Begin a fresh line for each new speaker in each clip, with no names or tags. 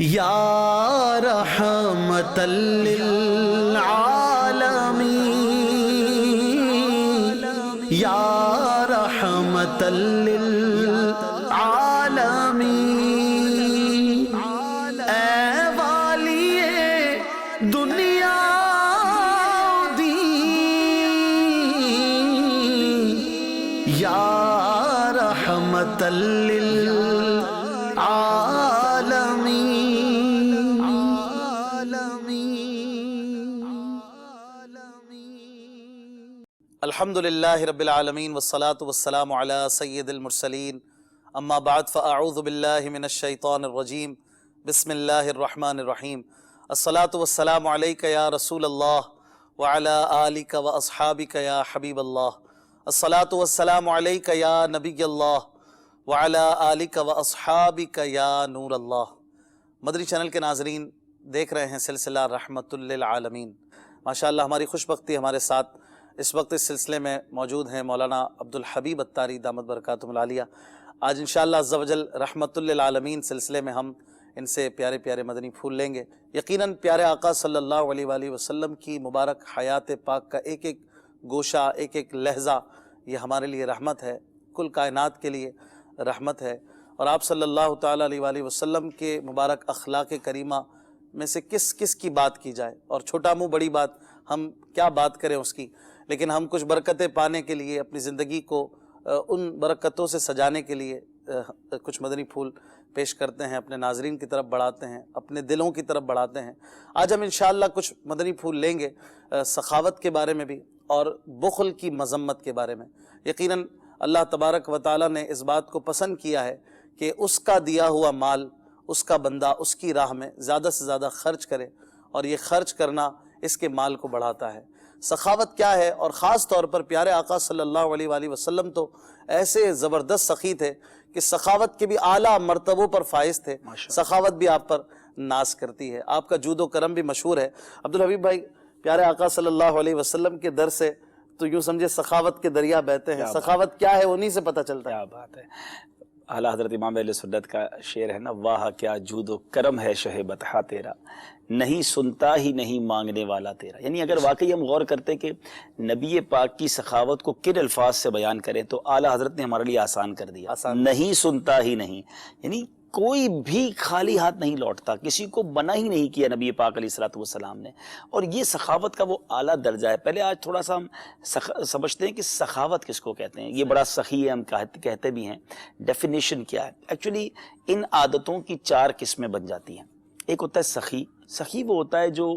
یا رحمتل للعالمین یا رحمتل للعالمین، اے والی دنیا دین، یا رحمتل
الحمدللہ رب العالمین والصلاة والسلام علی سید المرسلین، اما بعد فاعوذ باللہ من الشیطان الرجیم، بسم اللہ الرحمن الرحیم۔ الصلاة والسلام علیک یا رسول اللہ وعلی آلک واصحابک یا حبیب اللہ۔ الصلاة والسلام علیک یا نبی اللہ وعلی آلک واصحابک یا نور اللہ۔ مدری چینل کے ناظرین، دیکھ رہے ہیں سلسلہ رحمت للعالمین۔ ماشاءاللہ ہماری خوش بختی ہمارے ساتھ اس وقت اس سلسلے میں موجود ہیں مولانا عبدالحبیب اتاری دامت برکاتہم العالیہ۔ آج انشاءاللہ عز و جل رحمت للعالمین سلسلے میں ہم ان سے پیارے پیارے مدنی پھول لیں گے۔ یقیناً پیارے آقا صلی اللہ علیہ وآلہ وسلم کی مبارک حیات پاک کا ایک ایک گوشہ، ایک ایک لہجہ یہ ہمارے لیے رحمت ہے، کل کائنات کے لیے رحمت ہے۔ اور آپ صلی اللہ تعالیٰ علیہ وآلہ وسلم کے مبارک اخلاق کریمہ میں سے کس کی بات کی جائے، اور چھوٹا منہ بڑی بات، ہم کیا بات کریں اس کی، لیکن ہم کچھ برکتیں پانے کے لیے اپنی زندگی کو ان برکتوں سے سجانے کے لیے کچھ مدنی پھول پیش کرتے ہیں، اپنے ناظرین کی طرف بڑھاتے ہیں، اپنے دلوں کی طرف بڑھاتے ہیں۔ آج ہم انشاءاللہ کچھ مدنی پھول لیں گے سخاوت کے بارے میں بھی اور بخل کی مذمت کے بارے میں۔ یقیناً اللہ تبارک و تعالیٰ نے اس بات کو پسند کیا ہے کہ اس کا دیا ہوا مال اس کا بندہ اس کی راہ میں زیادہ سے زیادہ خرچ کرے، اور یہ خرچ کرنا اس کے مال کو بڑھاتا ہے۔ سخاوت کیا ہے؟ اور خاص طور پر پیارے آقا صلی اللہ علیہ وآلہ وسلم تو ایسے زبردست سخی تھے کہ سخاوت کے بھی اعلیٰ مرتبوں پر فائز تھے۔ سخاوت بھی آپ پر ناز کرتی ہے، آپ کا جود و کرم بھی مشہور ہے۔ عبدالحبیب بھائی، پیارے آقا صلی اللہ علیہ وسلم کے در سے تو یوں سمجھے سخاوت کے دریا بہتے ہیں۔ سخاوت کیا ہے انہی سے پتہ چلتا ہے۔
کیا بات ہے! اعلیٰ حضرت امام اہل سنت کا شعر ہے نا، واہ کیا جود و کرم ہے شہ بطحہ تیرا، نہیں سنتا ہی نہیں مانگنے والا تیرا۔ یعنی اگر واقعی ہم غور کرتے کہ نبی پاک کی سخاوت کو کن الفاظ سے بیان کریں تو اعلیٰ حضرت نے ہمارے لیے آسان کر دیا۔ نہیں سنتا ہی نہیں، یعنی کوئی بھی خالی ہاتھ نہیں لوٹتا، کسی کو منع ہی نہیں کیا نبی پاک علیہ الصلوۃ والسلام نے۔ اور یہ سخاوت کا وہ اعلیٰ درجہ ہے۔ پہلے آج تھوڑا سا ہم سمجھتے ہیں کہ سخاوت کس کو کہتے ہیں، یہ بڑا سخی ہے، ہم کہتے بھی ہیں۔ ڈیفینیشن کیا ہے؟ ایکچولی ان عادتوں کی چار قسمیں بن جاتی ہیں۔ ایک ہوتا ہے سخی۔ سخی وہ ہوتا ہے جو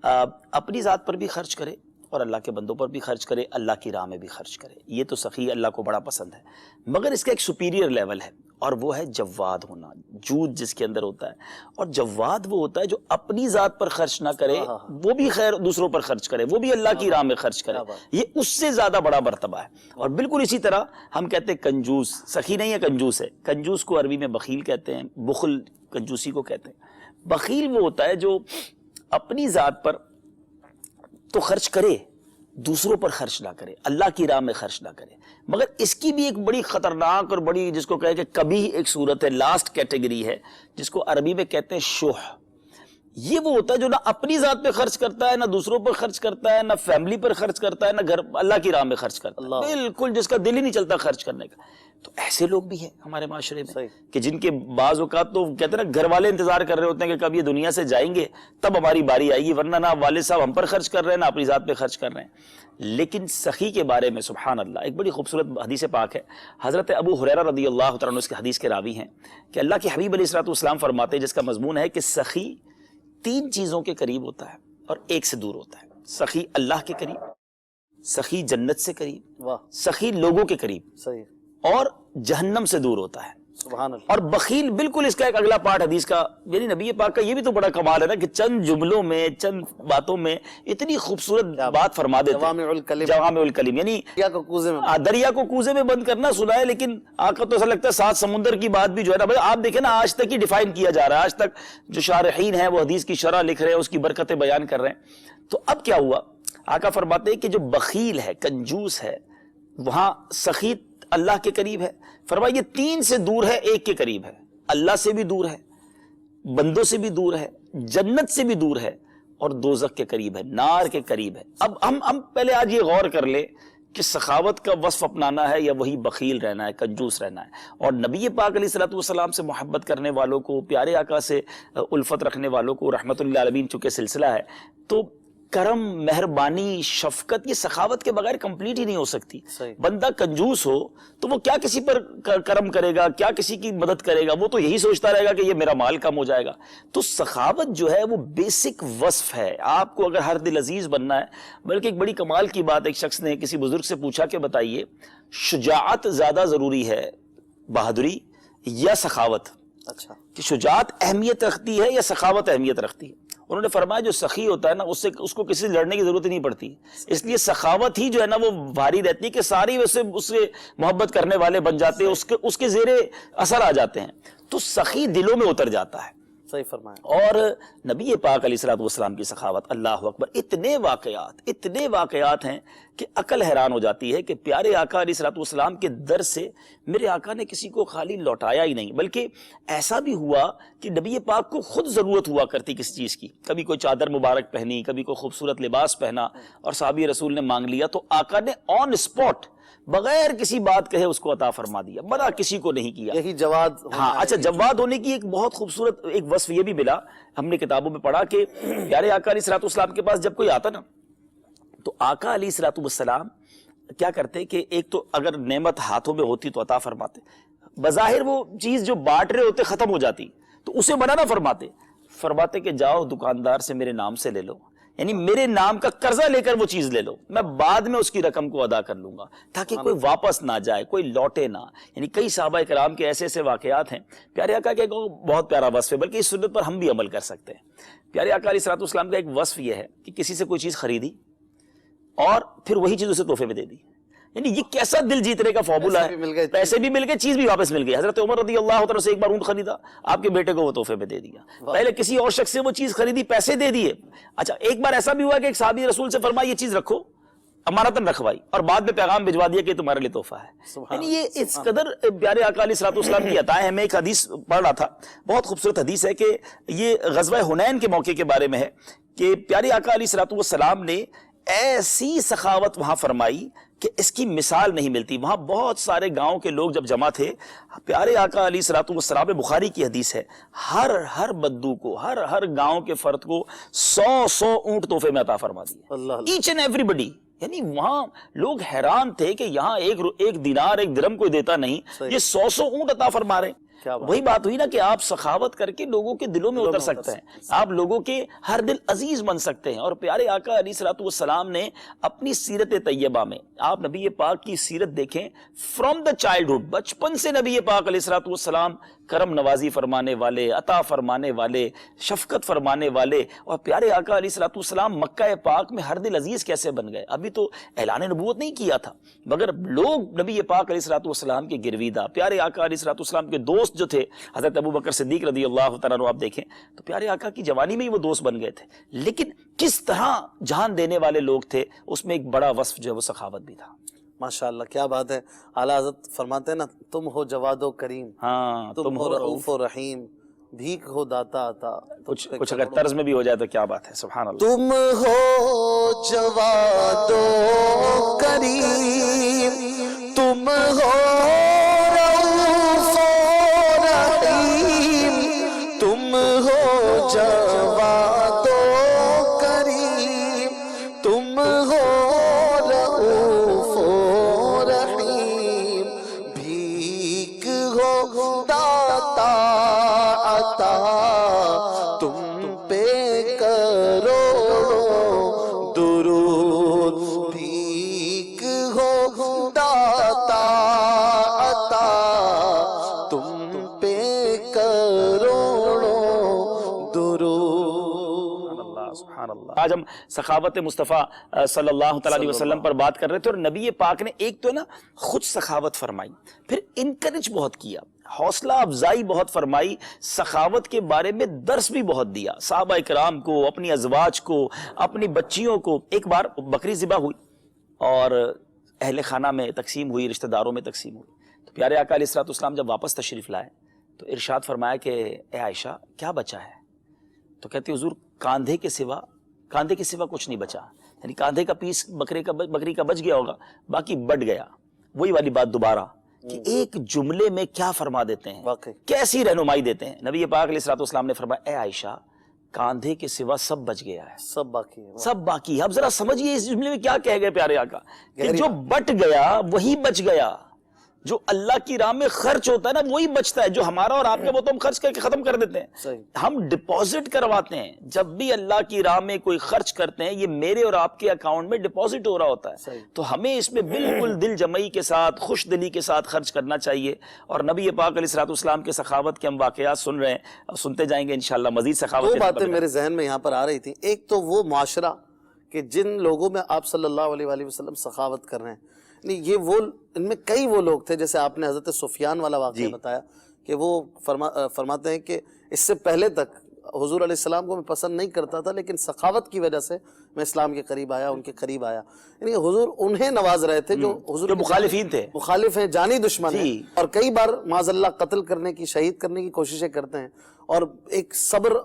اپنی ذات پر بھی خرچ کرے اور اللہ کے بندوں پر بھی خرچ کرے، اللہ کی راہ میں بھی خرچ کرے۔ یہ تو سخی اللہ کو بڑا پسند ہے، مگر اس کا ایک سپیریئر لیول ہے، اور وہ ہے جواد ہونا، جود جس کے اندر ہوتا ہے۔ اور جواد وہ ہوتا ہے جو اپنی ذات پر خرچ نہ کرے، وہ بھی خیر دوسروں پر خرچ کرے، وہ بھی اللہ کی راہ میں خرچ کرے، یہ اس سے زیادہ بڑا مرتبہ ہے۔ اور بالکل اسی طرح ہم کہتے ہیں کنجوس، سخی نہیں ہے کنجوس ہے۔ کنجوس کو عربی میں بخیل کہتے ہیں، بخل کنجوسی کو کہتے ہیں۔ بخیل وہ ہوتا ہے جو اپنی ذات پر تو خرچ کرے، دوسروں پر خرچ نہ کرے، اللہ کی راہ میں خرچ نہ کرے۔ مگر اس کی بھی ایک بڑی خطرناک اور بڑی، جس کو کہے کہ کبھی ایک صورت ہے، لاسٹ کیٹیگری ہے، جس کو عربی میں کہتے ہیں شح۔ یہ وہ ہوتا ہے جو نہ اپنی ذات پہ خرچ کرتا ہے، نہ دوسروں پر خرچ کرتا ہے، نہ فیملی پر خرچ کرتا ہے، نہ گھر اللہ کی راہ میں خرچ کرتا ہے، بالکل جس کا دل ہی نہیں چلتا خرچ کرنے کا۔ تو ایسے لوگ بھی ہیں ہمارے معاشرے میں کہ جن کے بعض اوقات تو کہتے ہیں نا، گھر والے انتظار کر رہے ہوتے ہیں کہ کب یہ دنیا سے جائیں گے تب ہماری باری آئے گی، ورنہ نہ والد صاحب ہم پر خرچ کر رہے ہیں نہ اپنی ذات پہ خرچ کر رہے ہیں۔ لیکن سخی کے بارے میں سبحان اللہ ایک بڑی خوبصورت حدیث پاک ہے۔ حضرت ابو ہریرہ رضی اللہ تعالیٰ عنہ اس کے حدیث کے راوی ہیں کہ اللہ کے حبیب علیہ الصلوۃ والسلام فرماتے ہیں، جس کا مضمون ہے کہ سخی تین چیزوں کے قریب ہوتا ہے اور ایک سے دور ہوتا ہے۔ سخی اللہ کے قریب، سخی جنت سے قریب، سخی لوگوں کے قریب، اور جہنم سے دور ہوتا ہے۔ سبحان اللہ۔ اور بخیل بالکل اس کا ایک اگلا پارٹ حدیث کا، یعنی نبی پاک کا یہ بھی تو بڑا کمال ہے نا کہ چند جملوں میں، چند باتوں میں اتنی خوبصورت بات فرما دیتے ہیں۔ جوامع الکلم، یعنی دریا کو کوزے میں بند کرنا سنا ہے، لیکن آقا تو ایسا لگتا ہے سات سمندر کی بات بھی جو ہے نا، آپ دیکھیں نا آج تک ہی ڈیفائن کیا جا رہا ہے، آج تک جو شارحین ہیں وہ حدیث کی شرح لکھ رہے ہیں، اس کی برکتیں بیان کر رہے ہیں۔ تو اب کیا ہوا؟ آقا فرماتے ہیں کہ جو بخیل ہے، کنجوس ہے، وہاں سخی اللہ کے قریب ہے۔ فرمایا یہ تین سے دور ہے، ایک کے قریب ہے، اللہ سے بھی دور ہے، بندوں سے بھی دور ہے، جنت سے بھی دور ہے، اور دوزخ کے قریب ہے، نار کے قریب ہے۔ اب ہم پہلے آج یہ غور کر لیں کہ سخاوت کا وصف اپنانا ہے یا وہی بخیل رہنا ہے، کنجوس رہنا ہے۔ اور نبی پاک علیہ الصلوۃ والسلام سے محبت کرنے والوں کو، پیارے آقا سے الفت رکھنے والوں کو رحمت للعالمین چونکہ سلسلہ ہے، تو کرم، مہربانی، شفقت، یہ سخاوت کے بغیر کمپلیٹ ہی نہیں ہو سکتی۔ بندہ کنجوس ہو تو وہ کیا کسی پر کرم کرے گا، کیا کسی کی مدد کرے گا؟ وہ تو یہی سوچتا رہے گا کہ یہ میرا مال کم ہو جائے گا۔ تو سخاوت جو ہے وہ بیسک وصف ہے۔ آپ کو اگر ہر دل عزیز بننا ہے، بلکہ ایک بڑی کمال کی بات، ایک شخص نے کسی بزرگ سے پوچھا کہ بتائیے شجاعت زیادہ ضروری ہے، بہادری یا سخاوت؟
اچھا،
کہ شجاعت اہمیت رکھتی ہے یا سخاوت اہمیت رکھتی ہے؟ انہوں نے فرمایا جو سخی ہوتا ہے نا، اس کو کسی سے لڑنے کی ضرورت ہی نہیں پڑتی، اس لیے سخاوت ہی جو ہے نا وہ بھاری رہتی ہے کہ ساری اس سے محبت کرنے والے بن جاتے ہیں، اس کے زیر اثر آ جاتے ہیں، تو سخی دلوں میں اتر جاتا ہے۔
صحیح فرمایا۔
اور نبی پاک علیہ الصلوۃ والسلام کی سخاوت، اللہ اکبر، اتنے واقعات ہیں کہ عقل حیران ہو جاتی ہے کہ پیارے آقا علیہ الصلوۃ والسلام کے در سے میرے آقا نے کسی کو خالی لوٹایا ہی نہیں، بلکہ ایسا بھی ہوا کہ نبی پاک کو خود ضرورت ہوا کرتی کسی چیز کی، کبھی کوئی چادر مبارک پہنی، کبھی کوئی خوبصورت لباس پہنا، اور صحابی رسول نے مانگ لیا تو آقا نے آن اسپاٹ بغیر کسی بات کہے اس کو عطا فرما دیا، منع کسی کو نہیں کیا۔
یہی جواد ہونا
ہاں،
ہے۔
اچھا، جواد ہونے کی ایک بہت خوبصورت ایک وصف یہ بھی ملا، ہم نے کتابوں میں پڑھا کہ پیارے آقا علیہ الصلوۃ والسلام کے پاس جب کوئی آتا نا، تو آقا علیہ الصلوۃ والسلام کیا کرتے کہ ایک تو اگر نعمت ہاتھوں میں ہوتی تو عطا فرماتے، بظاہر وہ چیز جو بانٹ رہے ہوتے ختم ہو جاتی تو اسے منع نہ فرماتے کہ جاؤ دکاندار سے میرے نام سے لے لو، یعنی میرے نام کا قرضہ لے کر وہ چیز لے لو، میں بعد میں اس کی رقم کو ادا کر لوں گا، تاکہ کوئی واپس نہ جائے، کوئی لوٹے نہ۔ یعنی کئی صحابہ کرام کے ایسے واقعات ہیں۔ پیارے آقا کا ایک بہت پیارا وصف ہے، بلکہ اس سنت پر ہم بھی عمل کر سکتے ہیں۔ پیارے آقا علیہ الصلوۃ والسلام کا ایک وصف یہ ہے کہ کسی سے کوئی چیز خریدی اور پھر وہی چیز اسے تحفے میں دے دی، یعنی یہ کیسا دل جیتنے کا فارمولا ہے، پیسے بھی مل گئے، چیز بھی واپس مل گئی۔ حضرت عمر رضی اللہ عنہ سے ایک بار اونٹ خریدا، آپ کے بیٹے کو وہ تحفے میں دے دیا، پہلے کسی اور شخص سے وہ چیز خریدی، پیسے دے دیے۔ اچھا، ایک بار ایسا بھی ہوا کہ ایک صحابی رسول سے فرمایا یہ چیز رکھو، امانتاً رکھوائی، اور بعد میں پیغام بھجوا دیا کہ تمہارے لیے تحفہ ہے۔ یعنی یہ اس قدر پیارے آقا علیہ الصلوۃ والسلام کی عطا ہے۔ میں ایک حدیث پڑھ رہا تھا، بہت خوبصورت حدیث ہے کہ یہ غزوہ حنین کے موقع کے بارے میں ہے کہ پیارے آقا علیہ الصلوۃ والسلام نے ایسی سخاوت وہاں فرمائی کہ اس کی مثال نہیں ملتی۔ وہاں بہت سارے گاؤں کے لوگ جب جمع تھے، پیارے آقا علیہ الصلوۃ والسلام، بخاری کی حدیث ہے، ہر بدو کو، ہر گاؤں کے فرد کو 100 اونٹ تحفے میں عطا فرما دیے، ایچ اینڈ ایوری بڈی۔ یعنی وہاں لوگ حیران تھے کہ یہاں ایک دینار، ایک درم کوئی دیتا نہیں، یہ 100 اونٹ عطا فرما رہے ہیں۔ وہی بات ہوئی نا کہ آپ سخاوت کر کے لوگوں کے دلوں میں اتر سکتے ہیں، آپ لوگوں کے ہر دل عزیز بن سکتے ہیں۔ اور پیارے آقا علیہ الصلوۃ والسلام نے اپنی سیرت طیبہ میں، آپ نبی پاک کی سیرت دیکھیں، فرام دا چائلڈہڈ، بچپن سے نبی پاک علیہ الصلوۃ والسلام کرم نوازی فرمانے والے، عطا فرمانے والے، شفقت فرمانے والے۔ اور پیارے آقا علیہ الصلوۃ والسلام مکہ پاک میں ہر دل عزیز کیسے بن گئے؟ ابھی تو اعلان نبوت نہیں کیا تھا، مگر لوگ نبی پاک علیہ الصلوۃ والسلام کے گرویدہ، پیارے آقا علیہ الصلوۃ والسلام کے دوست جو تھے، حضرت ابو بکر صدیق رضی اللہ تعالیٰ عنہ، آپ دیکھیں تو پیارے آقا کی جوانی میں ہی وہ دوست بن گئے تھے، لیکن کس طرح جان دینے والے لوگ تھے، اس میں ایک بڑا وصف جو ہے وہ سخاوت بھی تھا۔
ماشاءاللہ، کیا بات ہے۔ اعلیٰ حضرت فرماتے ہیں نا، تم ہو جواد و کریم،
ہاں،
تم ہو رؤوف و رحیم، بھیک ہو داتا عطا۔
کچھ اگر طرز میں بھی ہو جائے تو کیا بات ہے، سبحان اللہ۔
تم ہو جواد و کریم، تم ہو رؤوف و رحیم، تم ہو جواد و کریم، تم ہو رؤوف و رحیم، بھیک ہو داتا عطا، تم پہ کروڑوں درود، بھیک ہو داتا عطا، تم پہ کروڑوں درود۔
سبحان اللہ۔ آج ہم سخاوت مصطفیٰ صلی اللہ تعالیٰ علیہ وسلم پر بات کر رہے تھے، اور نبی پاک نے ایک تو نا خود سخاوت فرمائی، پھر انکریج بہت کیا، حوصلہ افزائی بہت فرمائی، سخاوت کے بارے میں درس بھی بہت دیا صحابہ کرام کو، اپنی ازواج کو، اپنی بچیوں کو۔ ایک بار بکری ذبح ہوئی اور اہل خانہ میں تقسیم ہوئی، رشتہ داروں میں تقسیم ہوئی، تو پیارے آقا علیہ الصلوۃ والسلام جب واپس تشریف لائے تو ارشاد فرمایا کہ اے عائشہ کیا بچا ہے؟ تو کہتی حضور کاندھے کے سوا کچھ نہیں بچا، یعنی کاندھے کا پیس بکری کا بچ گیا ہوگا، باقی بٹ گیا۔ وہی والی بات دوبارہ کہ ایک جملے میں کیا فرما دیتے ہیں،
واقعی
کیسی رہنمائی دیتے ہیں۔ نبی پاک علیہ الصلوۃ والسلام نے فرمایا اے عائشہ کاندھے کے سوا سب بچ گیا ہے،
سب باقی ہے،
سب باقی ہے۔ اب ذرا سمجھیے اس جملے میں کیا کہہ گئے پیارے آقا کہ جو بٹ گیا وہی بچ گیا۔ جو اللہ کی راہ میں خرچ ہوتا ہے نا وہی بچتا ہے، جو ہمارا اور آپ کا وہ تو ہم خرچ کر کے ختم کر دیتے ہیں۔
صحیح۔
ہم ڈپازٹ کرواتے ہیں، جب بھی اللہ کی راہ میں کوئی خرچ کرتے ہیں یہ میرے اور آپ کے اکاؤنٹ میں ڈپازٹ ہو رہا ہوتا ہے۔
صحیح۔
تو ہمیں اس میں بالکل دل جمعی کے ساتھ خوش دلی کے ساتھ خرچ کرنا چاہیے۔ اور نبی پاک علیہ الصلوۃ والسلام کے سخاوت کے ہم واقعات سن رہے ہیں، سنتے جائیں گے انشاءاللہ مزید سخاوت۔
دو باتیں میرے ذہن میں یہاں پر آ رہی تھیں، ایک تو وہ معاشرہ کہ جن لوگوں میں آپ صلی اللہ علیہ وآلہ وسلم سخاوت کر رہے ہیں، یہ وہ ان میں کئی وہ لوگ تھے، جیسے آپ نے حضرت سفیان والا واقعہ بتایا کہ وہ فرماتے ہیں کہ اس سے پہلے تک حضور علیہ السلام کو میں پسند نہیں کرتا تھا، لیکن سخاوت کی وجہ سے میں اسلام کے قریب آیا، ان کے قریب آیا۔ یعنی حضور انہیں نواز رہے تھے جو حضور
جو مخالفین تھے،
مخالف ہیں، جانی دشمن ہیں، اور کئی بار معاذ اللہ قتل کرنے کی، شہید کرنے کی کوششیں کرتے ہیں۔ اور ایک صبر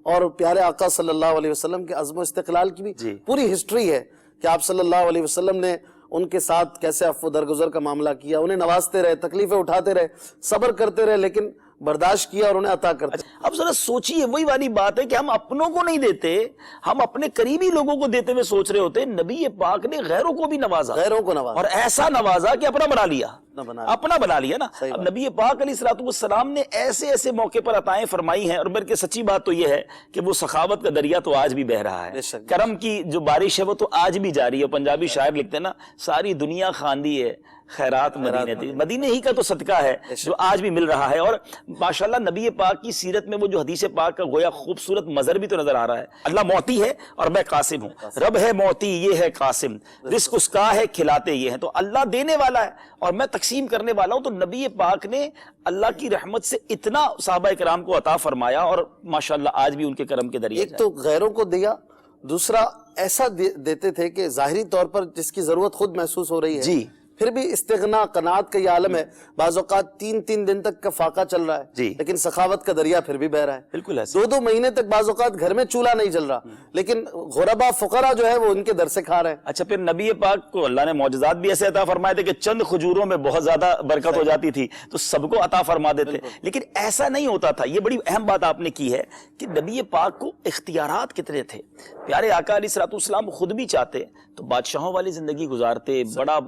اور پیارے آقا صلی اللہ علیہ وسلم کے عزم و استقلال کی بھی پوری ہسٹری ہے کہ آپ صلی اللہ علیہ وسلم نے ان کے ساتھ کیسے عفو درگزر کا معاملہ کیا، انہیں نوازتے رہے، تکلیفیں اٹھاتے رہے، صبر کرتے رہے، لیکن برداشت کیا اور انہیں عطا کرتے۔
اب ذرا سوچیے، وہی والی بات ہے کہ ہم اپنوں کو نہیں دیتے، ہم اپنے قریبی لوگوں کو دیتے ہوئے سوچ رہے ہوتے ہیں۔ نبی پاک نے غیروں کو بھی نوازا،
غیروں کو نوازا،
اور ایسا نوازا کہ اپنا بنا لیا، اپنا بنا لیا نا۔ اب نبی پاک علیہ الصلوۃ والسلام نے ایسے ایسے موقع پر عطائیں فرمائی ہیں، اور بلکہ سچی بات تو یہ ہے کہ وہ سخاوت کا دریا تو آج بھی بہ رہا ہے، کرم کی جو بارش ہے وہ تو آج بھی جاری ہے۔ پنجابی شاعر لکھتے ہیں نا، ساری دنیا خواندی ہے خیرات مدینے تھی، مدینے ہی کا تو صدقہ ہے جو آج بھی مل رہا ہے۔ اور ماشاءاللہ نبی پاک کی سیرت میں وہ جو حدیث پاک کا گویا خوبصورت مظہر بھی تو نظر آ رہا ہے۔ اللہ موتی ہے اور میں قاسم ہوں، رب ہے موتی یہ ہے قاسم، رزق اس کا ہے کھلاتے یہ ہیں۔ تو اللہ دینے والا ہے اور میں تقسیم کرنے والا ہوں۔ تو نبی پاک نے اللہ کی رحمت سے اتنا صحابہ کرام کو عطا فرمایا، اور ماشاءاللہ آج بھی ان کے کرم کے ذریعے
ایک تو غیروں کو دیا، دوسرا ایسا دیتے تھے کہ ظاہری طور پر جس کی ضرورت خود محسوس ہو رہی ہے پھر بھی استغنا قناعت کا یہ عالم ہے۔ بعض اوقات 3 دن تک کا فاقہ چل رہا ہے لیکن سخاوت کا دریا پھر بھی بہ رہا ہے۔
بالکل ایسا
2 مہینے تک بعض اوقات گھر میں چولہا نہیں جل رہا لیکن غربا فقراء جو ہے وہ ان کے در سے کھا رہے ہیں۔
اچھا، پھر نبی پاک کو اللہ نے معجزات بھی ایسے عطا فرمائے تھے کہ چند کھجوروں میں بہت زیادہ برکت ہو جاتی تھی تو سب کو عطا فرما دیتے، لیکن ایسا نہیں ہوتا تھا۔ یہ بڑی اہم بات آپ نے کی ہے کہ نبی پاک کو اختیارات کتنے تھے۔ پیارے آقا علیہ الصلوۃ والسلام خود بھی چاہتے تو بادشاہوں والی زندگی گزارتے، بڑا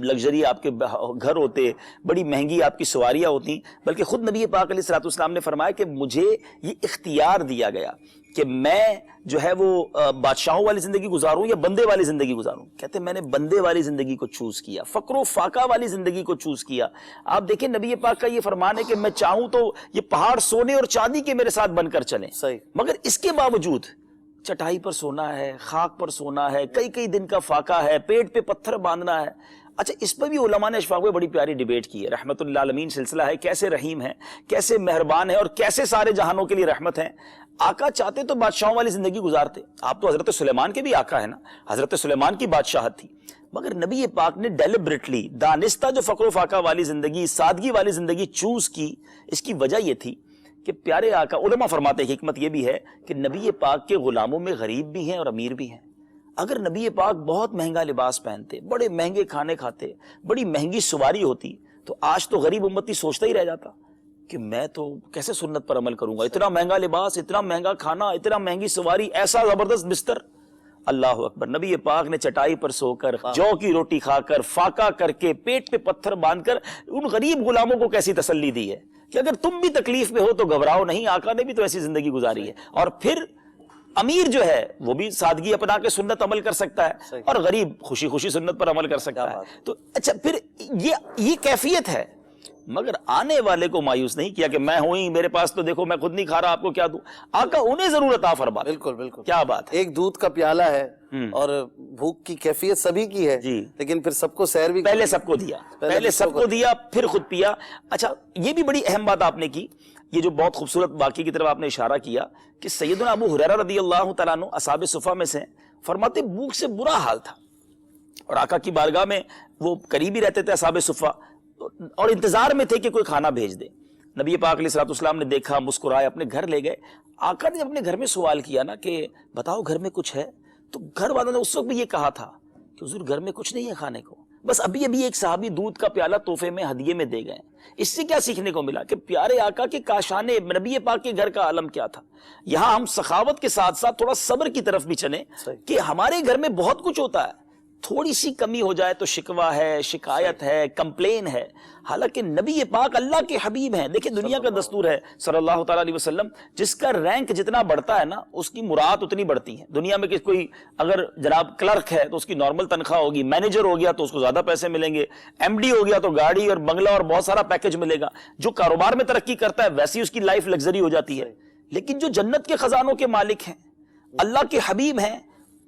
لگژری آپ کے گھر ہوتے، بڑی مہنگی آپ کی سواریاں ہوتی، بلکہ خود نبی پاک علیہ الصلوۃ والسلام نے فرمایا کہ مجھے یہ اختیار دیا گیا کہ میں جو ہے وہ بادشاہوں والی زندگی گزاروں یا بندے والی زندگی گزاروں۔ کہتے ہیں میں نے بندے والی زندگی کو چوز کیا، فقر و فاقہ والی زندگی کو چوز کیا۔ آپ دیکھیں نبی پاک کا یہ فرمان ہے کہ میں چاہوں تو یہ پہاڑ سونے اور چاندی کے میرے ساتھ بن کر چلیں، مگر اس کے باوجود چٹائی پر سونا ہے، خاک پر سونا ہے، کئی دن کا فاقہ ہے، پیٹ پہ پتھر باندھنا ہے۔ اچھا، اس پر بھی علماء نے اشفاق میں بڑی پیاری ڈیبیٹ کی ہے۔ رحمت اللہ عالمین سلسلہ ہے، کیسے رحیم ہے، کیسے مہربان ہے، اور کیسے سارے جہانوں کے لیے رحمت ہیں۔ آقا چاہتے تو بادشاہوں والی زندگی گزارتے، آپ تو حضرت سلیمان کے بھی آقا ہے نا، حضرت سلیمان کی بادشاہت تھی، مگر نبی پاک نے ڈیلیبریٹلی دانستہ جو فقر و فاقہ والی زندگی، سادگی والی زندگی چوز کی۔ اس کی وجہ یہ تھی کہ پیارے آقا، علماء فرماتے ہیں حکمت یہ بھی ہے کہ نبی پاک کے غلاموں میں غریب بھی ہیں اور امیر بھی ہیں۔ اگر نبی پاک بہت مہنگا لباس پہنتے، بڑے مہنگے کھانے کھاتے، بڑی مہنگی سواری ہوتی، تو آج تو غریب امتی سوچتا ہی رہ جاتا کہ میں تو کیسے سنت پر عمل کروں گا، اتنا مہنگا لباس، اتنا مہنگا کھانا، اتنا مہنگی سواری، ایسا زبردست بستر۔ اللہ اکبر، نبی پاک نے چٹائی پر سو کر، جو کی روٹی کھا کر، فاقہ کر کے، پیٹ پہ پتھر باندھ کر ان غریب غلاموں کو کیسی تسلی دی ہے کہ اگر تم بھی تکلیف میں ہو تو گھبراؤ نہیں، آقا نے بھی تو ایسی زندگی گزاری ہے۔ اور پھر امیر جو ہے وہ بھی سادگی اپنا کے سنت عمل کر سکتا ہے، اور غریب خوشی خوشی سنت پر عمل کر سکتا ہے۔ تو اچھا، پھر یہ کیفیت ہے، مگر آنے والے کو مایوس نہیں کیا کہ میں ہوں ہی، میرے پاس تو دیکھو میں خود نہیں کھا رہا، آپ کو کیا دوں۔ آقا انہیں ضرور عطا فرما۔
بالکل،
کیا بات ہے۔
ایک دودھ کا پیالہ ہے اور بھوک کی کیفیت سبھی کی ہے، لیکن پھر سب کو سیر بھی
پہلے سب کو دیا، پھر خود پیا۔ اچھا، یہ بھی بڑی اہم بات آپ نے کی، یہ جو بہت خوبصورت واقعے کی طرف آپ نے اشارہ کیا کہ سیدنا ابو ہریرہ رضی اللہ تعالیٰ عنہ اصحاب صفہ میں سے، فرماتے بھوک سے برا حال تھا، اور آقا کی بارگاہ میں وہ قریب ہی رہتے تھے اصحاب صفہ، اور انتظار میں تھے کہ کوئی کھانا بھیج دے۔ نبی پاک علیہ الصلوۃ والسلام نے دیکھا، مسکرائے، اپنے گھر لے گئے. آقا نے اپنے گھر میں سوال کیا نا کہ بتاؤ گھر میں کچھ ہے، تو گھر والوں نے اس وقت بھی یہ کہا تھا کہ حضور گھر میں کچھ نہیں ہے کھانے کو، بس ابھی ابھی ایک صحابی دودھ کا پیالہ تحفے میں ہدیے میں دے گئے. اس سے کیا سیکھنے کو ملا کہ پیارے آقا کے کاشان نبی پاک کے گھر کا عالم کیا تھا. یہاں ہم سخاوت کے ساتھ ساتھ تھوڑا صبر کی طرف بھی چلیں کہ ہمارے گھر میں بہت کچھ ہوتا ہے، تھوڑی سی کمی ہو جائے تو شکوہ ہے، شکایت ہے، کمپلین ہے. حالانکہ نبی پاک اللہ کے حبیب ہیں. دیکھیں دنیا کا دستور ہے صلی اللہ تعالیٰ علیہ وسلم، جس کا رینک جتنا بڑھتا ہے نا اس کی مراد اتنی بڑھتی ہے. دنیا میں کوئی اگر جناب کلرک ہے تو اس کی نارمل تنخواہ ہوگی، مینیجر ہو گیا تو اس کو زیادہ پیسے ملیں گے، ایم ڈی ہو گیا تو گاڑی اور بنگلہ اور بہت سارا پیکج ملے گا. جو کاروبار میں ترقی کرتا ہے ویسی اس کی لائف لگژری ہو جاتی ہے. لیکن جو جنت کے خزانوں کے مالک ہیں، اللہ کے حبیب ہیں،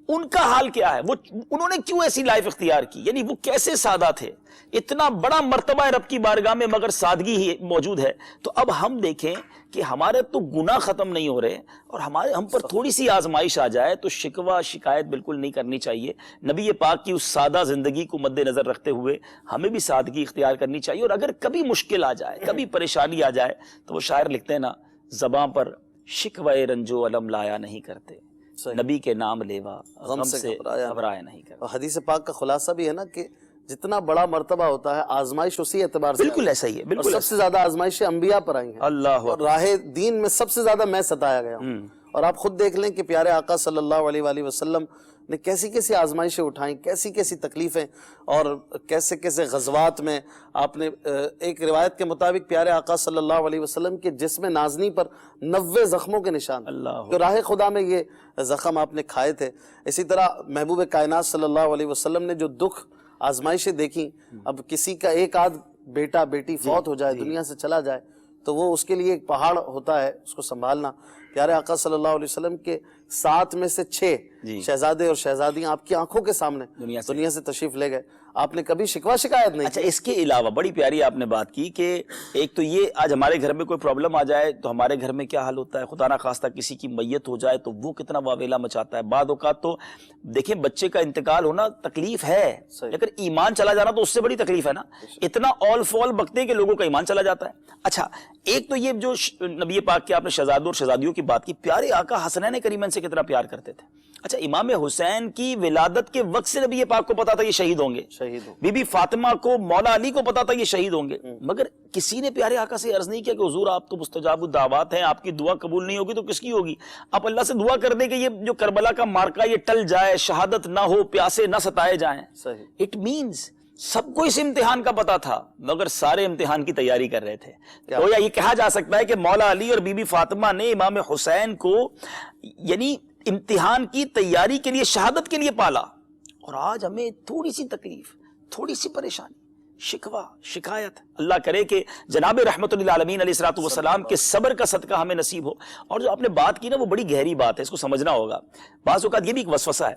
ان کا حال کیا ہے؟ وہ انہوں نے کیوں ایسی لائف اختیار کی؟ یعنی وہ کیسے سادہ تھے؟ اتنا بڑا مرتبہ ہے رب کی بارگاہ میں مگر سادگی ہی موجود ہے. تو اب ہم دیکھیں کہ ہمارے تو گناہ ختم نہیں ہو رہے اور ہم پر تھوڑی سی آزمائش آ جائے تو شکوہ شکایت بالکل نہیں کرنی چاہیے. نبی پاک کی اس سادہ زندگی کو مد نظر رکھتے ہوئے ہمیں بھی سادگی اختیار کرنی چاہیے. اور اگر کبھی مشکل آ جائے، کبھی پریشانی آ جائے تو وہ شاعر لکھتے ہیں نا، زباں پر شکوہ رنج و الم لایا نہیں کرتے، نبی کے نام لیوا غم سے گھبرایا نہیں کرتے.
اور حدیث پاک کا خلاصہ بھی ہے نا کہ جتنا بڑا مرتبہ ہوتا ہے آزمائش اسی اعتبار سے
بالکل ایسا ہی ہے. بالکل
سب سے زیادہ آزمائشیں انبیاء پر آئی ہیں.
اللہ
اور راہ دین میں سب سے زیادہ میں ستایا گیا ہوں. اور آپ خود دیکھ لیں کہ پیارے آقا صلی اللہ علیہ وآلہ وسلم نے کیسی کیسی آزمائشیں اٹھائیں، کیسی کیسی تکلیفیں، اور کیسے کیسے غزوات میں آپ نے ایک روایت کے مطابق پیارے آقا صلی اللہ علیہ وسلم کے جسم نازنی پر 90 زخموں کے نشان، جو راہ خدا میں یہ زخم آپ نے کھائے تھے. اسی طرح محبوب کائنات صلی اللہ علیہ وسلم نے جو دکھ آزمائشیں دیکھیں، اب کسی کا ایک آدھ بیٹا بیٹی فوت ہو جائے، دنیا سے چلا جائے، تو وہ اس کے لیے ایک پہاڑ ہوتا ہے اس کو سنبھالنا. پیارے آقا صلی اللہ علیہ وسلم کے 7 میں سے 6 شہزادے اور شہزادیاں آپ کی آنکھوں کے سامنے دنیا سے تشریف لے گئے. آپ نے کبھی شکوہ شکایت نہیں.
اچھا، اس کے علاوہ بڑی پیاری آپ نے بات کی کہ ایک تو یہ آج ہمارے گھر میں کوئی پرابلم آ جائے تو ہمارے گھر میں کیا حال ہوتا ہے، خدا نہ خواستہ کسی کی میت ہو جائے تو وہ کتنا واویلا مچاتا ہے. بعض اوقات تو دیکھیں بچے کا انتقال ہونا تکلیف ہے، لیکن ایمان چلا جانا تو اس سے بڑی تکلیف ہے نا. اتنا اول فول بکتے کہ لوگوں کا ایمان چلا جاتا ہے. اچھا، ایک تو یہ جو نبی پاک کے آپ نے شہزادوں اور شہزادیوں کی بات کی، پیارے آقا حسنین کریمین سے کتنا پیار کرتے تھے. اچھا، امام حسین کی ولادت کے وقت سے نبی پاک کو پتا تھا یہ شہید ہوں گے، بی بی فاطمہ کو، مولا علی کو پتا تھا یہ شہید ہوں گے، مگر کسی نے پیارے آقا سے عرض نہیں کیا کہ حضور آپ تو مستجاب الدعوات ہیں، آپ کی دعا قبول نہیں ہوگی تو کس کی ہوگی؟ آپ اللہ سے دعا کر دیں کہ یہ جو کربلا کا مارکا یہ ٹل جائے، شہادت نہ ہو، پیاسے نہ ستائے جائیں. اٹ مینز سب کو اس امتحان کا پتا تھا مگر سارے امتحان کی تیاری کر رہے تھے. تو یہ کہا جا سکتا ہے کہ مولا علی اور بی بی فاطمہ نے امام حسین کو یعنی امتحان کی تیاری کے لیے، شہادت کے لیے پالا. اور آج ہمیں تھوڑی سی تکلیف، تھوڑی سی پریشانی، شکوہ شکایت، اللہ کرے کہ جناب رحمت للعالمین علیہ الصلوۃ والسلام کے صبر کا صدقہ ہمیں نصیب ہو. اور جو آپ نے بات کی نا وہ بڑی گہری بات ہے، اس کو سمجھنا ہوگا. بعض اوقات یہ بھی ایک وسوسہ ہے،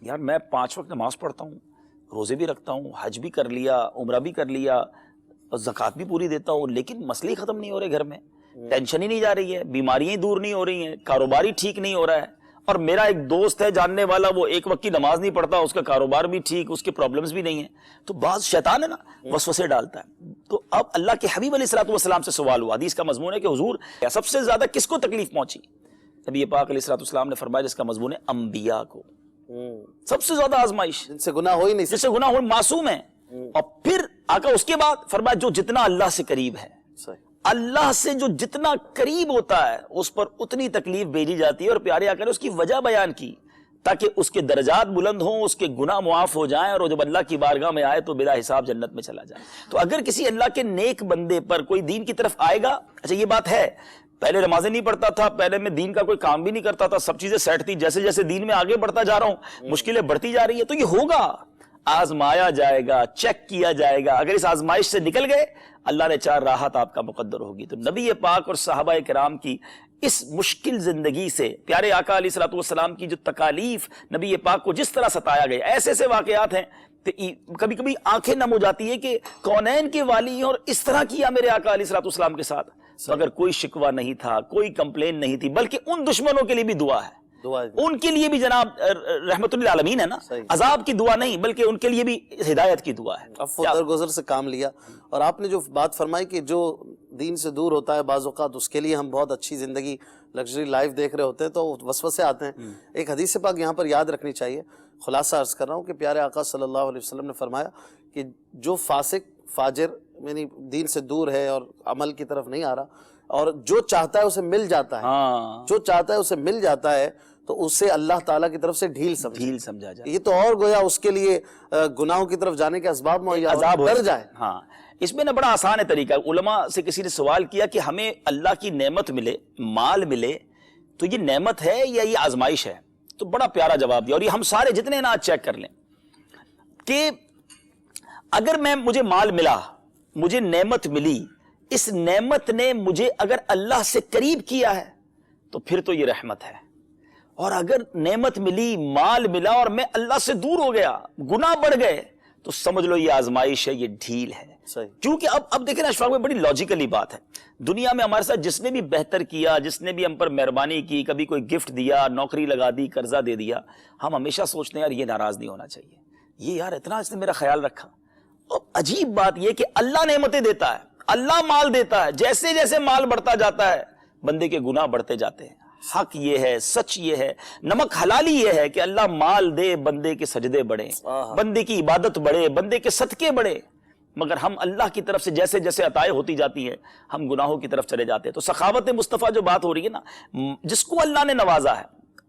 یار میں 5 وقت نماز پڑھتا ہوں، روزے بھی رکھتا ہوں، حج بھی کر لیا، عمرہ بھی کر لیا، اور زکوٰۃ بھی پوری دیتا ہوں، لیکن مسئلے ختم نہیں ہو رہے، گھر میں ٹینشن ہی نہیں جا رہی ہے، بیماریاں ہی دور نہیں ہو رہی ہیں، کاروبار ہی ٹھیک نہیں ہو رہا ہے. اور میرا ایک دوست ہے جاننے والا، وہ 1 وقت کی نماز نہیں پڑھتا، اس کا کاروبار بھی ٹھیک، اس کے پرابلمز بھی نہیں ہیں. تو بعض شیطان ہے نا وسوسے ڈالتا ہے. تو اب اللہ کے حبیب علیہ الصلوۃ والسلام سے سوال ہوا، حدیث کا مضمون ہے کہ حضور سب سے زیادہ کس کو تکلیف پہنچی؟ نبی پاک علیہ الصلوۃ والسلام نے فرمایا جس کا مضمون ہے انبیاء کو سب سے زیادہ آزمائش،
جن سے گناہ ہو ہی نہیں،
جس سے گناہ ہو، معصوم ہیں. اور پھر آقا اس کے بعد فرمایا جو جتنا اللہ سے قریب ہے، اللہ سے جو جتنا قریب ہوتا ہے اس پر اتنی تکلیف بھیجی جاتی ہے. اور پیارے آقا نے اس کی وجہ بیان کی تاکہ اس کے درجات بلند ہوں، اس کے گناہ معاف ہو جائیں، اور جب اللہ کی بارگاہ میں آئے تو بلا حساب جنت میں چلا جائے. تو اگر کسی اللہ کے نیک بندے پر کوئی دین کی طرف آئے گا، اچھا یہ بات ہے پہلے نمازیں نہیں پڑھتا تھا، پہلے میں دین کا کوئی کام بھی نہیں کرتا تھا، سب چیزیں سیٹ تھی، جیسے جیسے دین میں آگے بڑھتا جا رہا ہوں مشکلیں بڑھتی جا رہی ہے، تو یہ ہوگا، آزمایا جائے گا، چیک کیا جائے گا. اگر اس آزمائش سے نکل گئے اللہ نے 4 راحت آپ کا مقدر ہوگی. تو نبی پاک اور صحابہ کرام کی اس مشکل زندگی سے پیارے آقا علیہ الصلوۃ والسلام کی جو تکالیف نبی پاک کو جس طرح ستایا گیا، ایسے ایسے واقعات ہیں کبھی کبھی آنکھیں نم ہو جاتی ہے کہ کونین کے والی اور اس طرح کیا میرے آقا علیہ الصلوۃ والسلام کے ساتھ، مگر کوئی شکوہ نہیں تھا، کوئی کمپلین نہیں تھی، بلکہ ان دشمنوں کے لیے بھی دعا ہے
دعا
ان کے لیے بھی جناب رحمت للعالمین ہے نا، عذاب کی دعا نہیں بلکہ ان کے لیے بھی ہدایت کی دعا ہے.
عفو درگزر سے کام لیا. اور آپ نے جو بات فرمائی کہ جو دین سے دور ہوتا ہے بعض اوقات اس کے لیے ہم بہت اچھی زندگی لگژری لائف دیکھ رہے ہوتے ہیں تو وسوسے آتے ہیں. ایک حدیث پاک یہاں پر یاد رکھنی چاہیے. خلاصہ عرض کر رہا ہوں کہ پیارے آقا صلی اللہ علیہ وسلم نے فرمایا کہ جو فاسق فاجر یعنی دین سے دور ہے اور عمل کی طرف نہیں آ رہا اور جو چاہتا ہے اسے مل جاتا ہے، جو چاہتا ہے اسے مل جاتا ہے تو اسے اللہ تعالیٰ کی طرف سے ڈھیل
سمجھا جائے.
یہ تو اور گویا اس کے لیے گناہوں کی طرف جانے کے اسباب مہیا ڈر جائے.
ہاں اس میں نا بڑا آسان ہے طریقہ. علماء سے کسی نے سوال کیا کہ ہمیں اللہ کی نعمت ملے، مال ملے، تو یہ نعمت ہے یا یہ آزمائش ہے؟ تو بڑا پیارا جواب دیا. اور یہ ہم سارے جتنے نا چیک کر لیں کہ اگر مجھے مال ملا، مجھے نعمت ملی، اس نعمت نے مجھے اگر اللہ سے قریب کیا ہے تو پھر تو یہ رحمت ہے. اور اگر نعمت ملی، مال ملا اور میں اللہ سے دور ہو گیا، گناہ بڑھ گئے، تو سمجھ لو یہ آزمائش ہے، یہ ڈھیل ہے. کیونکہ اب دیکھیں نا اشفاق میں بڑی لاجیکلی بات ہے. دنیا میں ہمارے ساتھ جس نے بھی بہتر کیا، جس نے بھی ہم پر مہربانی کی، کبھی کوئی گفٹ دیا، نوکری لگا دی، قرضہ دے دیا، ہم ہمیشہ سوچتے ہیں یار یہ ناراض نہیں ہونا چاہیے، یہ یار اتنا اس نے میرا خیال رکھا. اور عجیب بات یہ کہ اللہ نعمتیں دیتا ہے، اللہ مال دیتا ہے، جیسے جیسے مال بڑھتا جاتا ہے بندے کے گناہ بڑھتے جاتے ہیں. حق یہ ہے، سچ یہ ہے، نمک حلالی یہ ہے کہ اللہ مال دے، بندے کے سجدے بڑھیں، بندے کی عبادت بڑھے، بندے کے صدقے بڑھے. مگر ہم اللہ کی طرف سے جیسے جیسے عطائیں ہوتی جاتی ہیں ہم گناہوں کی طرف چلے جاتے ہیں. تو سخاوت مصطفیٰ جو بات ہو رہی ہے نا، جس کو اللہ نے نوازا ہے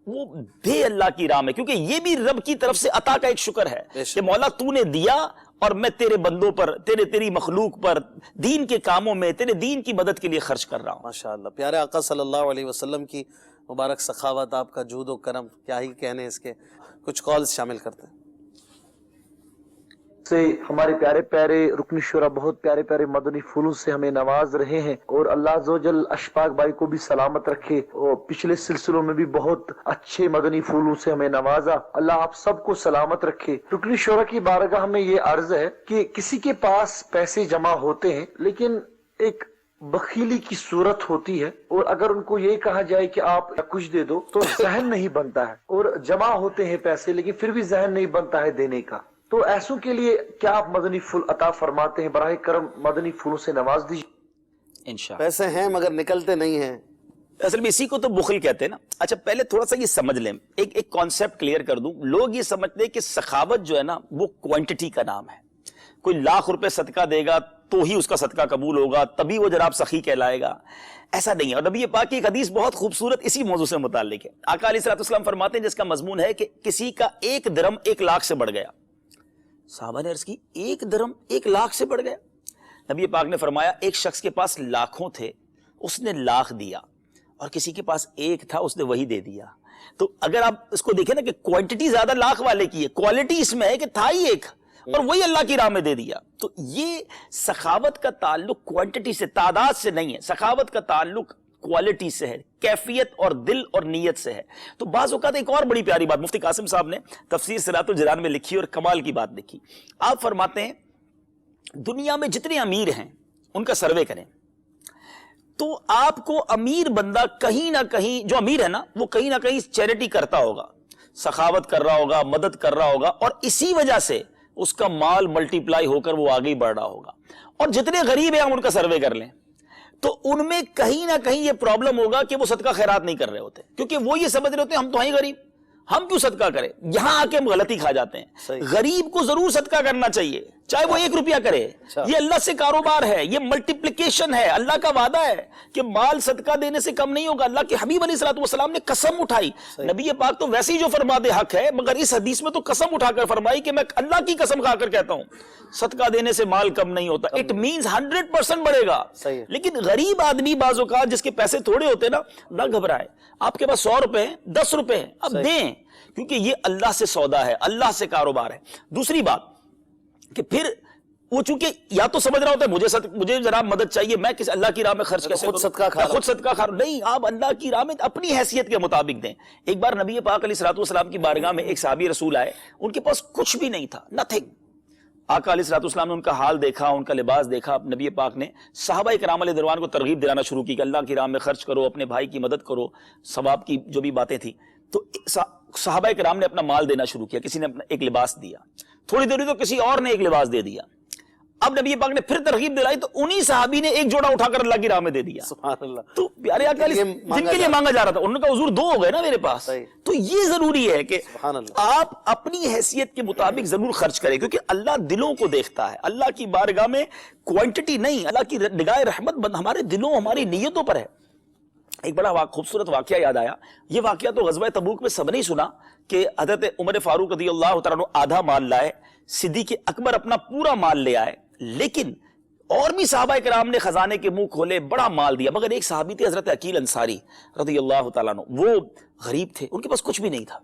وہ دے اللہ کی راہ میں، کیونکہ یہ بھی رب کی طرف سے عطا کا ایک شکر ہے کہ مولا تو نے دیا اور میں تیرے بندوں پر، تیری مخلوق پر، دین کے کاموں میں، تیرے دین کی مدد کے لیے خرچ کر رہا ہوں.
ماشاءاللہ. پیارے آقا صلی اللہ علیہ وسلم کی مبارک سخاوت، آپ کا جود و کرم، کیا ہی کہنے اس کے. کچھ کالز شامل کرتے ہیں.
سے ہمارے پیارے پیارے رکن شورا بہت پیارے پیارے مدنی پھولوں سے ہمیں نواز رہے ہیں، اور اللہ عز و جل اشفاق بھائی کو بھی سلامت رکھے. اور پچھلے سلسلوں میں بھی بہت اچھے مدنی پھولوں سے ہمیں نوازا. اللہ آپ سب کو سلامت رکھے. رکن شورا کی بارگاہ میں یہ عرض ہے کہ کسی کے پاس پیسے جمع ہوتے ہیں لیکن ایک بخیلی کی صورت ہوتی ہے، اور اگر ان کو یہ کہا جائے کہ آپ کچھ دے دو تو ذہن نہیں بنتا ہے. اور جمع ہوتے ہیں پیسے لیکن پھر بھی ذہن نہیں بنتا ہے دینے کا. تو ایسوں کے لیے کیا آپ مدنی پھول عطا فرماتے ہیں؟ براہ کرم مدنی پھولوں سے نواز دیجیے
انشاءاللہ.
پیسے ہیں مگر نکلتے نہیں ہیں.
اصل میں اسی کو تو بخل کہتے ہیں نا. اچھا پہلے تھوڑا سا یہ سمجھ لیں، ایک کانسیپٹ کلیئر کر دوں. لوگ یہ سمجھتے ہیں کہ سخاوت جو ہے نا وہ کوانٹٹی کا نام ہے. کوئی لاکھ روپے صدقہ دے گا تو ہی اس کا صدقہ قبول ہوگا، تبھی وہ جناب سخی کہلائے گا. ایسا نہیں ہے. اور نبی پاک کی ایک حدیث بہت خوبصورت اسی موضوع سے متعلق ہے. آقا علیہ الصلوۃ والسلام فرماتے ہیں جس کا مضمون ہے کہ کسی کا ایک درم 1 لاکھ سے بڑھ گیا. صحابہ نے عرض کی ایک درم 1 لاکھ سے بڑھ گیا؟ نبی پاک نے فرمایا ایک شخص کے پاس لاکھوں تھے، اس نے لاکھ دیا، اور کسی کے پاس ایک تھا اس نے وہی دے دیا. تو اگر آپ اس کو دیکھیں نا کہ کوانٹٹی زیادہ لاکھ والے کی ہے، کوالٹی اس میں ہے کہ تھا ہی ایک اور وہی اللہ کی راہ میں دے دیا. تو یہ سخاوت کا تعلق کوانٹٹی سے، تعداد سے نہیں ہے. سخاوت کا تعلق کوالٹی سے ہے، کیفیت اور دل اور نیت سے ہے. تو بعض اوقات ایک اور بڑی پیاری بات مفتی قاسم صاحب نے تفسیر صراط الجنان میں لکھی اور کمال کی بات لکھی. آپ فرماتے ہیں دنیا میں جتنے امیر ہیں ان کا سروے کریں تو آپ کو امیر بندہ کہیں نہ کہیں، جو امیر ہے نا وہ کہیں نہ کہیں چیریٹی کرتا ہوگا، سخاوت کر رہا ہوگا، مدد کر رہا ہوگا، اور اسی وجہ سے اس کا مال ملٹی پلائی ہو کر وہ آگے ہی بڑھ رہا ہوگا. اور جتنے غریب ہیں ہم ان کا سروے کر لیں تو ان میں کہیں نہ کہیں یہ پرابلم ہوگا کہ وہ صدقہ خیرات نہیں کر رہے ہوتے، کیونکہ وہ یہ سمجھ رہے ہوتے ہیں ہم تو ہیں غریب، ہم کیوں صدقہ کریں. یہاں آ کے ہم غلطی کھا جاتے ہیں. غریب کو ضرور صدقہ کرنا چاہیے، چاہے وہ 1 روپیہ کرے. یہ اللہ سے کاروبار ہے، یہ ملٹیپلیکیشن ہے. اللہ کا وعدہ ہے کہ مال صدقہ دینے سے کم نہیں ہوگا. اللہ کے حبیب علیہ الصلوۃ والسلام نے قسم اٹھائی. نبی پاک تو ویسے ہی جو فرما دے حق ہے، مگر اس حدیث میں تو قسم اٹھا کر فرمائی کہ میں اللہ کی قسم کھا کر کہتا ہوں صدقہ دینے سے مال کم نہیں ہوتا. اٹ مینز 100% بڑھے گا. لیکن غریب آدمی بعض اوقات جس کے پیسے تھوڑے ہوتے ہیں نا، نہ گھبرائے. آپ کے پاس 100 روپے ہیں، 10 روپے ہیں، اب دیں، کیونکہ یہ اللہ سے سودا ہے، اللہ سے کاروبار ہے. دوسری بات کہ پھر وہ چونکہ یا تو سمجھ رہا ہوتا ہے مجھے ذرا مدد چاہیے، میں کس اللہ کی راہ میں خرچ کیسے
خود صدقہ کھا
خود صدقہ کھا نہیں. آپ اللہ کی راہ میں اپنی حیثیت کے مطابق دیں. ایک بار نبی پاک علیہ الصلوۃ والسلام کی بارگاہ میں ایک صحابی رسول آئے، ان کے پاس کچھ بھی نہیں تھا، نتھنگ. آقا علیہ الصلوۃ والسلام نے ان کا حال دیکھا، ان کا لباس دیکھا. نبی پاک نے صحابہ کرام علیہ رضوان کو ترغیب دلانا شروع کی کہ اللہ کی راہ میں خرچ کرو، اپنے بھائی کی مدد کرو، ثواب کی جو بھی باتیں تھیں. تو صحابہ کرام نے اپنا مال دینا شروع کیا. کسی نے اپنا ایک لباس دیا, تھوڑی دیر تو کسی اور نے ایک لباس دے دیا. اب نبی پاک نے پھر ترغیب دلائی تو انہی صحابی نے ایک جوڑا اٹھا کر اللہ کی راہ میں دے دیا.
سبحان اللہ.
تو پیارے آقا جن کے لیے مانگا جا رہا تھا, انہوں نے کہا حضور 2 ہو گئے نا میرے پاس. تو یہ ضروری ہے کہ آپ اپنی حیثیت کے مطابق ضرور خرچ کریں, کیونکہ اللہ دلوں کو دیکھتا ہے. اللہ کی بارگاہ میں کوانٹٹی نہیں, اللہ کی نگاہ رحمت ہمارے دلوں, ہماری نیتوں پر ہے. ایک بڑا خوبصورت واقعہ یاد آیا. یہ واقعہ تو غزوہ تبوک میں سب نے سنا کہ حضرت عمر فاروق رضی اللہ تعالیٰ عنہ آدھا مال لائے, صدیق اکبر اپنا پورا مال لے آئے, لیکن اور بھی صحابہ کرام نے خزانے کے منہ کھولے, بڑا مال دیا, مگر ایک صحابی تھے حضرت عقیل انصاری رضی اللہ تعالیٰ عنہ, وہ غریب تھے, ان کے پاس کچھ بھی نہیں تھا.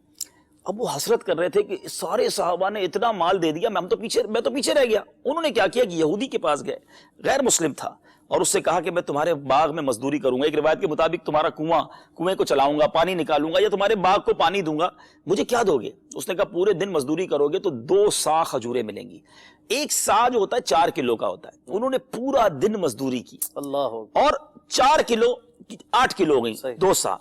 اب وہ حسرت کر رہے تھے کہ سارے صحابہ نے اتنا مال دے دیا, میں تو پیچھے رہ گیا. انہوں نے کیا کیا کہ یہودی کے پاس گئے, غیر مسلم تھا, اور اس سے کہا کہ میں تمہارے باغ میں مزدوری کروں گا, ایک روایت کے مطابق تمہارا کنویں کو چلاؤں گا, پانی نکالوں گا, یا تمہارے باغ کو پانی دوں گا, مجھے کیا دو گے؟ اس نے کہا پورے دن مزدوری کرو گے تو 2 سا کھجوریں ملیں گی. ایک سا جو ہوتا ہے 4 کلو کا ہوتا ہے. انہوں نے پورا دن مزدوری کی,
اللہ,
اور 4 کلو 8 کلو ہو گئی, 2 سا,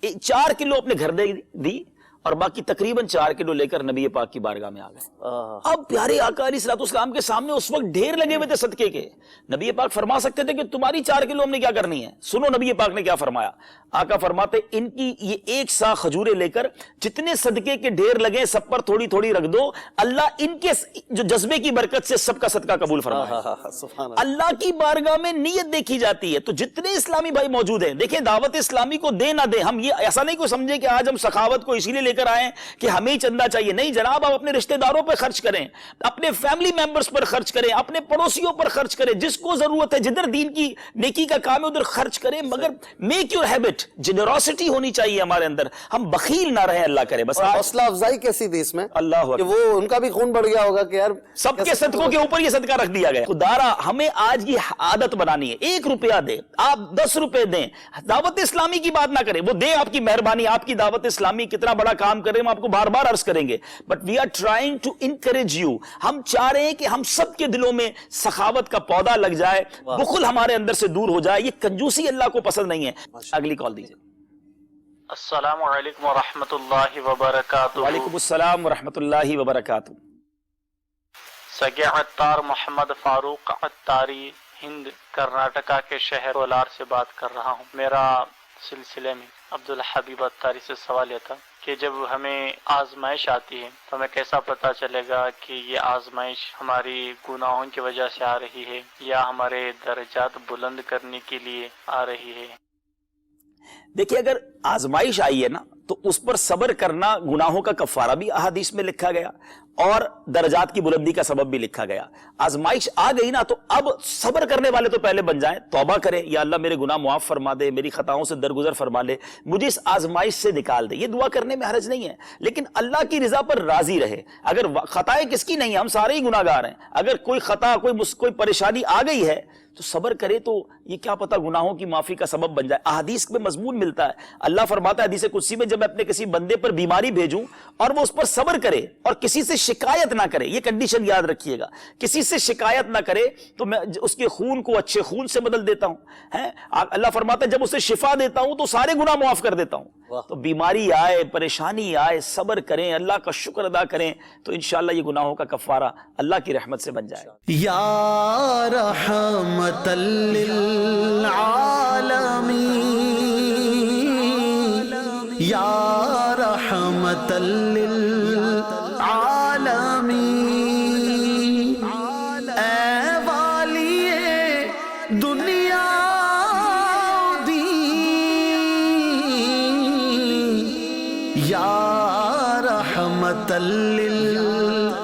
4 کلو اپنے گھر دے دی, اور باقی تقریباً 4 کلو لے کر نبی پاک کی بارگاہ میں آ گئے. اب پیارے آقا علیہ الصلوۃ والسلام کے سامنے اس وقت ڈھیر لگے ہوئے تھے صدقے کے. نبی پاک فرما سکتے تھے کہ تمہاری 4 کلو ہم نے کیا کرنی ہے. سنو نبی پاک نے کیا فرمایا. آقا فرماتے ان کی یہ 1 سا کھجوریں لے کر جتنے صدقے کے ڈھیر لگے سب پر تھوڑی تھوڑی رکھ دو, اللہ ان کے جو جذبے کی برکت سے سب کا صدقہ قبول فرمائے. اللہ کی بارگاہ میں نیت دیکھی جاتی ہے. تو جتنے اسلامی بھائی موجود ہیں, دیکھیں دعوت اسلامی کو دے نہ دیں, ہم یہ ایسا نہیں کوئی سمجھے کہ آج ہم سخاوت کو اسی لیے لے کر آئے کہ ہمیں ہی چندہ چاہیے. نہیں جناب, آپ اپنے رشتہ داروں پر خرچ کریں, اپنے فیملی ممبرز پر خرچ کریں, اپنے پڑوسیوں پر خرچ کریں, جس کو ضرورت ہے, جدھر دین کی نیکی کا کام ہے ادھر خرچ کریں, مگر میک یور ہیبٹ, جنراسٹی ہونی چاہیے ہمارے اندر, ہم بخیل نہ رہیں. اللہ کرے. بس
حوصلہ افزائی کیسی تھی اس میں,
اللہ
کہ وہ ان کا بھی خون بڑھ گیا ہوگا کہ یار
سب کے صدقوں کے اوپر یہ صدقہ رکھ دیا گیا. خدارا ہمیں آج یہ عادت بنانی ہے, 1 روپیہ دے, آپ 10 روپے دیں, دعوت اسلامی کی بات نہ کریں, وہ دیں آپ کی مہربانی, آپ کی دعوت اسلامی کتنا بڑا کام کر رہے ہیں ہم آپ کو بار بار عرض کریں گے, but we are trying to encourage you. ہم چاہ رہے ہیں کہ ہم سب کے دلوں میں سخاوت کا پودا لگ جائے, بخل ہمارے اندر سے دور ہو جائے. یہ کنجوسی اللہ کو پسند نہیں ہے. اگلی کال دیجیے.
السلام علیکم ورحمۃ اللہ وبرکاتہ.
وعلیکم السلام ورحمۃ اللہ وبرکاتہ.
سگے عطار محمد فاروق عطاری, ہند, کرناٹکا کے شہر کولار سے بات کر رہا ہوں. میرا سلسلے میں عبدالحبیب عطاری سے سوال یہ تھا کہ جب ہمیں آزمائش آتی ہے تو ہمیں کیسا پتہ چلے گا کہ یہ آزمائش ہماری گناہوں کی وجہ سے آ رہی ہے یا ہمارے درجات بلند کرنے کے لیے آ رہی ہے.
دیکھیے, اگر آزمائش آئی ہے نا تو اس پر صبر کرنا گناہوں کا کفارہ بھی احادیث میں لکھا گیا, اور درجات کی بلندی کا سبب بھی لکھا گیا. آزمائش آ گئی نا تو اب صبر کرنے والے تو پہلے بن جائیں, توبہ کریں, یا اللہ میرے گناہ معاف فرما دے, میری خطاؤں سے درگزر فرما لے, مجھے اس آزمائش سے نکال دے. یہ دعا کرنے میں حرج نہیں ہے, لیکن اللہ کی رضا پر راضی رہے. اگر خطائیں کس کی نہیں ہیں, ہم سارے ہی گناہ گار ہیں, اگر کوئی خطا, کوئی پریشانی آ گئی ہے تو صبر کرے, تو یہ کیا پتہ گناہوں کی معافی کا سبب بن جائے. احادیث میں مضمون ملتا ہے, اللہ فرماتا ہے حدیث قدسی میں, جب میں اپنے کسی بندے پر بیماری بھیجوں اور وہ اس پر صبر کرے اور کسی سے شکایت نہ کرے, یہ کنڈیشن یاد رکھیے گا, کسی سے شکایت نہ کرے, تو میں اس کے خون کو اچھے خون سے بدل دیتا ہوں. اللہ فرماتا ہے جب اسے شفا دیتا ہوں تو سارے گناہ معاف کر دیتا ہوں. تو بیماری آئے, پریشانی آئے, صبر کریں, اللہ کا شکر ادا کریں, تو انشاءاللہ یہ گناہوں کا کفارہ اللہ کی رحمت سے بن جائے.
یا رحمت للعالمین, یا رحمت للعالمین, اے والی دنیا دی, یا رحمت للعالمین.